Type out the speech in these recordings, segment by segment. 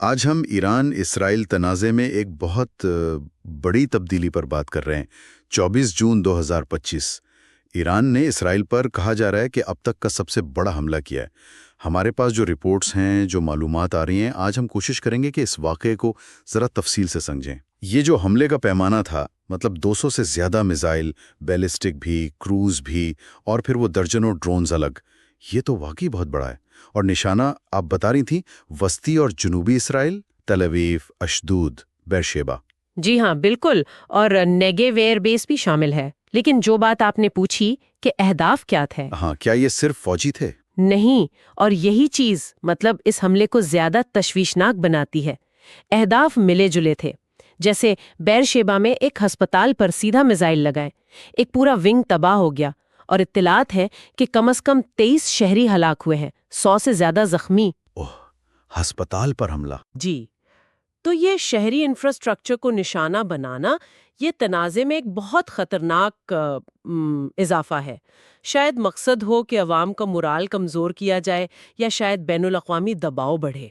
آج ہم ایران اسرائیل تنازع میں ایک بہت بڑی تبدیلی پر بات کر رہے ہیں۔ 24 جون 2025 ایران نے اسرائیل پر کہا جا رہا ہے کہ اب تک کا سب سے بڑا حملہ کیا ہے۔ ہمارے پاس جو رپورٹس ہیں، جو معلومات آ رہی ہیں، آج ہم کوشش کریں گے کہ اس واقعے کو ذرا تفصیل سے سمجھیں۔ یہ جو حملے کا پیمانہ تھا، مطلب 200 سے زیادہ میزائل، بیلسٹک بھی، کروز بھی، اور پھر وہ درجنوں ڈرونز الگ، یہ تو واقعی بہت بڑا ہے۔ اور نشانہ آپ بتا رہی تھیں وسطی اور جنوبی اسرائیل، تل اویو، اشدود، بیرشیبا۔ جی ہاں، بالکل، اور نیگیو ایئر بیس بھی شامل ہے۔ لیکن جو بات آپ نے پوچھی کہ اہداف کیا تھے، ہاں، کیا یہ صرف فوجی تھے؟ نہیں، اور یہی چیز اس حملے کو زیادہ تشویشناک بناتی ہے۔ اہداف ملے جلے تھے، جیسے بیرشیبا میں ایک ہسپتال پر سیدھا میزائل لگائے، ایک پورا ونگ تباہ ہو گیا، اور اطلاعات ہیں کہ کم از کم 23 شہری ہلاک ہوئے ہیں، 100 سے زیادہ زخمی۔ اوہ، ہسپتال پر حملہ! جی، تو یہ شہری انفراسٹرکچر کو نشانہ بنانا یہ تنازع میں ایک بہت خطرناک اضافہ ہے۔ شاید مقصد ہو کہ عوام کا مورال کمزور کیا جائے، یا شاید بین الاقوامی دباؤ بڑھے۔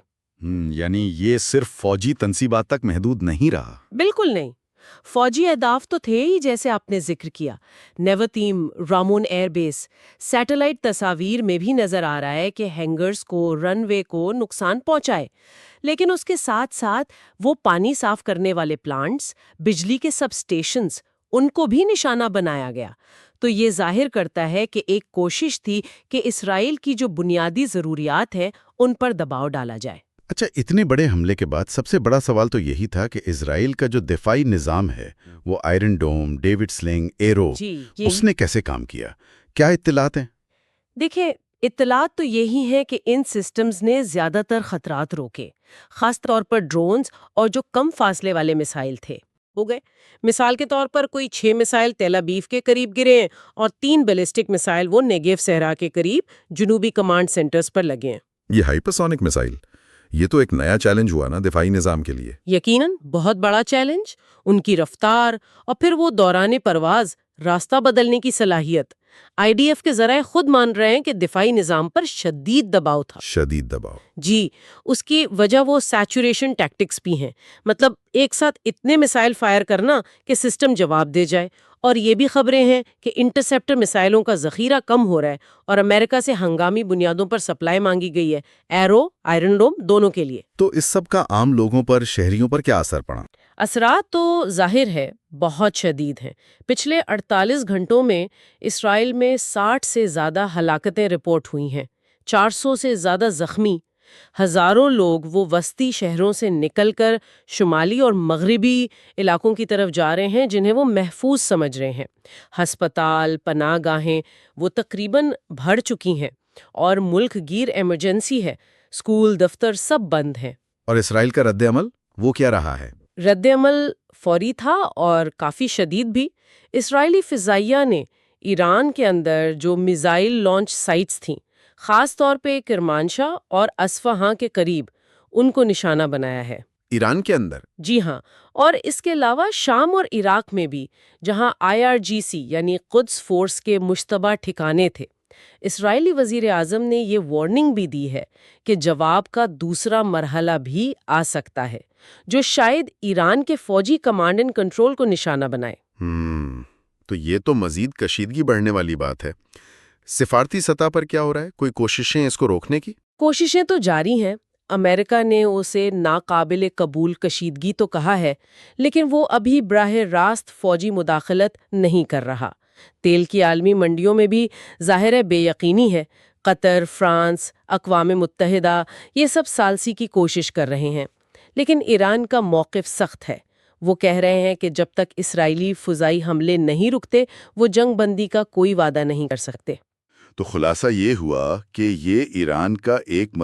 یعنی یہ صرف فوجی تنصیبات تک محدود نہیں رہا؟ بالکل نہیں، فوجی اہداف تو تھے ہی، جیسے آپ نے ذکر کیا، نیوتیم، رامون ایئر بیس۔ سیٹلائٹ تصاویر میں بھی نظر آ رہا ہے کہ ہینگرز کو، رن وے کو نقصان پہنچائے، لیکن اس کے ساتھ ساتھ وہ پانی صاف کرنے والے پلانٹس، بجلی کے سب اسٹیشنز، ان کو بھی نشانہ بنایا گیا۔ تو یہ ظاہر کرتا ہے کہ ایک کوشش تھی کہ اسرائیل کی جو بنیادی ضروریات ہیں ان پر دباؤ ڈالا جائے۔ اچھا، اتنے بڑے حملے کے بعد سب سے بڑا سوال تو یہی تھا کہ اسرائیل کا جو دفاعی نظام ہے، وہ Iron Dome, David sling, arrow, اس نے کیسے کام کیا؟ کیا اطلاعات ہیں؟ دیکھیں، اطلاعات تو یہی ہیں کہ ان سسٹمز نے زیادہ تر خطرات روکے، خاص طور پر ڈرونز اور جو کم فاصلے والے میسائل تھے ہو گئے۔ مثال کے طور پر کوئی 6 میسائل تیل ابیب کے قریب گرے ہیں، اور 3 بیلسٹک میسائل وہ نیگیو صحرا کے قریب جنوبی کمانڈ سینٹرز پر لگے ہیں۔ یہ ہائپرسونک میسائل، یہ تو ایک نیا چیلنج ہوا نا دفاعی نظام کے لیے۔ یقیناً بہت بڑا چیلنج، ان کی رفتار، اور پھر وہ دوران پرواز راستہ بدلنے کی صلاحیت۔ آئی ڈی ایف کے ذرائع خود مان رہے ہیں کہ دفاعی نظام پر شدید دباؤ تھا۔ شدید دباؤ؟ جی، اس کی وجہ وہ سیچوریشن ٹیکٹکس بھی ہیں، مطلب ایک ساتھ اتنے میسائل فائر کرنا کہ سسٹم جواب دے جائے۔ اور یہ بھی خبریں ہیں کہ انٹرسیپٹر میسائلوں کا ذخیرہ کم ہو رہا ہے، اور امریکہ سے ہنگامی بنیادوں پر سپلائی مانگی گئی ہے، ایرو، آئرن ڈوم، دونوں کے لیے۔ تو اس سب کا عام لوگوں پر، شہریوں پر کیا اثر پڑا؟ اثرات تو ظاہر ہے بہت شدید ہیں۔ پچھلے 48 گھنٹوں میں اسرائیل میں 60 سے زیادہ ہلاکتیں رپورٹ ہوئی ہیں، 400 سے زیادہ زخمی۔ ہزاروں لوگ وہ وسطی شہروں سے نکل کر شمالی اور مغربی علاقوں کی طرف جا رہے ہیں جنہیں وہ محفوظ سمجھ رہے ہیں۔ ہسپتال، پناہ گاہیں وہ تقریباً بھر چکی ہیں، اور ملک گیر ایمرجنسی ہے، اسکول، دفتر سب بند ہیں۔ اور اسرائیل کا رد عمل وہ کیا رہا ہے؟ رد عمل فوری تھا اور کافی شدید بھی۔ اسرائیلی فضائیہ نے ایران کے اندر جو میزائل لانچ سائٹس تھیں، خاص طور پہ کرمانشاہ اور اصفہاں کے قریب، ان کو نشانہ بنایا ہے۔ ایران کے اندر؟ جی ہاں، اور اس کے علاوہ شام اور عراق میں بھی، جہاں IRGC یعنی قدس فورس کے مشتبہ ٹھکانے تھے۔ اسرائیلی وزیر اعظم نے یہ وارننگ بھی دی ہے کہ جواب کا دوسرا مرحلہ بھی آ سکتا ہے، جو شاید ایران کے فوجی کمانڈ اینڈ کنٹرول کو نشانہ بنائے۔ تو یہ تو مزید کشیدگی بڑھنے والی بات ہے۔ سفارتی سطح پر کیا ہو رہا ہے؟ کوئی کوششیں اس کو روکنے کی؟ کوششیں تو جاری ہیں۔ امریکہ نے اسے ناقابل قبول کشیدگی تو کہا ہے، لیکن وہ ابھی براہ راست فوجی مداخلت نہیں کر رہا۔ تیل کی عالمی منڈیوں میں بھی ظاہر بے یقینی ہے۔ قطر، فرانس، اقوام متحدہ یہ سب ثالثی کی کوشش کر رہے ہیں، لیکن ایران کا موقف سخت ہے۔ وہ کہہ رہے ہیں کہ جب تک اسرائیلی فضائی حملے نہیں رکتے، وہ جنگ بندی کا کوئی وعدہ نہیں کر سکتے۔ تو خلاصہ یہ ہوا کہ یہ ایران کا ایک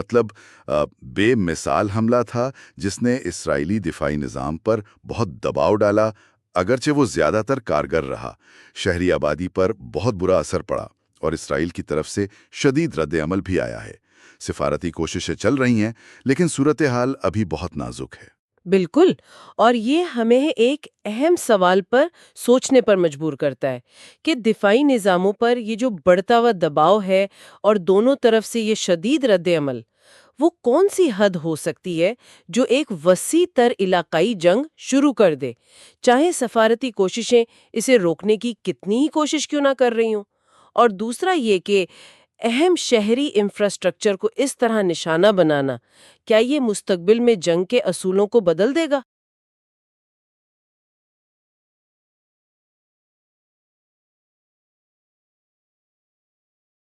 بے مثال حملہ تھا جس نے اسرائیلی دفاعی نظام پر بہت دباؤ ڈالا، اگرچہ وہ زیادہ تر کارگر رہا۔ شہری آبادی پر بہت برا اثر پڑا، اور اسرائیل کی طرف سے شدید رد عمل بھی آیا ہے۔ سفارتی کوششیں چل رہی ہیں، لیکن صورتحال ابھی بہت نازک ہے۔ بالکل، اور یہ ہمیں ایک اہم سوال پر سوچنے پر مجبور کرتا ہے کہ دفاعی نظاموں پر یہ جو بڑھتا ہوا دباؤ ہے اور دونوں طرف سے یہ شدید رد عمل، وہ کون سی حد ہو سکتی ہے جو ایک وسیع تر علاقائی جنگ شروع کر دے، چاہے سفارتی کوششیں اسے روکنے کی کتنی ہی کوشش کیوں نہ کر رہی ہوں؟ اور دوسرا یہ کہ اہم شہری انفراسٹرکچر کو اس طرح نشانہ بنانا، کیا یہ مستقبل میں جنگ کے اصولوں کو بدل دے گا؟